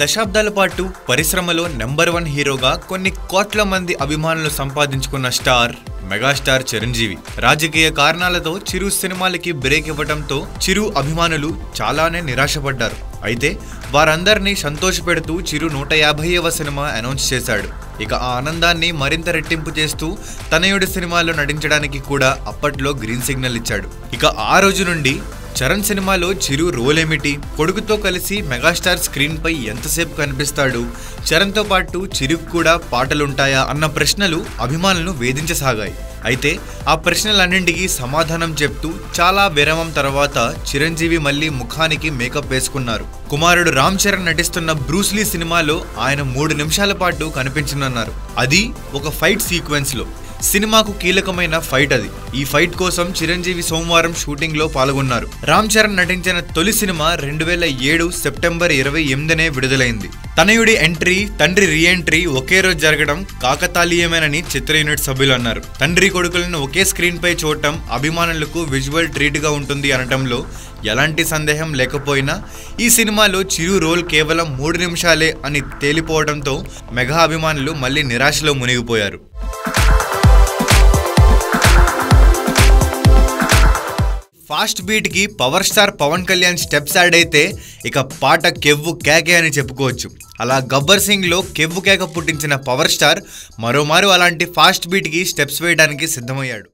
దశాబ్దాల పాటు పరిశ్రమలో నెంబర్ 1 హీరోగా కొన్ని కోట్ల మంది అభిమానులు సంపాదించుకున్న స్టార్ మెగాస్టార్ చిరంజీవి రాజకీయ కారణాలతో చిరు సినిమాలకి బ్రేక్ ఇవ్వడంతో చిరు అభిమానులు చాలానే నిరాశపడ్డారు. అయితే వారందరినీ సంతోషపెడుతూ చిరు 150వ సినిమా అనౌన్స్ చేశాడు. ఇక ఆ ఆనందాన్ని మరింత రెట్టింపు చేస్తూ తనయుడి సినిమాలో నటించడానికి కూడా అప్పట్లో గ్రీన్ సిగ్నల్ ఇచ్చాడు. ఇక ఆ రోజు నుండి చరణ్ సినిమాలో చిరు రోల్ ఏమిటి, కొడుకుతో కలిసి మెగాస్టార్ స్క్రీన్ పై ఎంతసేపు కనిపిస్తాడు, చరణ్తో పాటు చిరుకు కూడా పాటలుంటాయా అన్న ప్రశ్నలు అభిమానులను వేధించసాగాయి. అయితే ఆ ప్రశ్నలన్నింటికీ సమాధానం చెప్తూ చాలా విరామం తర్వాత చిరంజీవి మళ్ళీ ముఖానికి మేకప్ వేసుకున్నారు. కుమారుడు రామ్ చరణ్ నటిస్తున్న బ్రూస్లీ సినిమాలో ఆయన 3 నిమిషాల పాటు కనిపించనున్నారు. అది ఒక ఫైట్ సీక్వెన్స్ లో. సినిమాకు కీలకమైన ఫైట్ అది. ఈ ఫైట్ కోసం చిరంజీవి సోమవారం షూటింగ్ లో పాల్గొన్నారు. రామ్ చరణ్ నటించిన తొలి సినిమా 2007 సెప్టెంబర్ 28నే విడుదలైంది. తనయుడి ఎంట్రీ, తండ్రి రీఎంట్రీ ఒకే రోజు జరగడం కాకతాళీయమేనని చిత్ర యూనిట్ సభ్యులు అన్నారు. తండ్రి కొడుకులను ఒకే స్క్రీన్ పై చూడటం అభిమానులకు విజువల్ ట్రీట్ గా ఉంటుంది అనటంలో ఎలాంటి సందేహం లేకపోయినా ఈ సినిమాలో చిరు రోల్ కేవలం 3 నిమిషాలే అని తేలిపోవడంతో మెగా అభిమానులు మళ్ళీ నిరాశలో మునిగిపోయారు. ఫాస్ట్ బీట్ కి power star Pawan Kalyan steps add అయితే ఇక పాట కెవ్వు కేకే అని చెప్పుకోవచ్చు. అలా గబ్బర్ సింగ్ లో కెవ్వు కేక పుట్టించిన పవర్ స్టార్ మరోమారు అలాంటి ఫాస్ట్ బీట్ కి స్టెప్స్ వేయడానికి సిద్ధమయ్యాడు.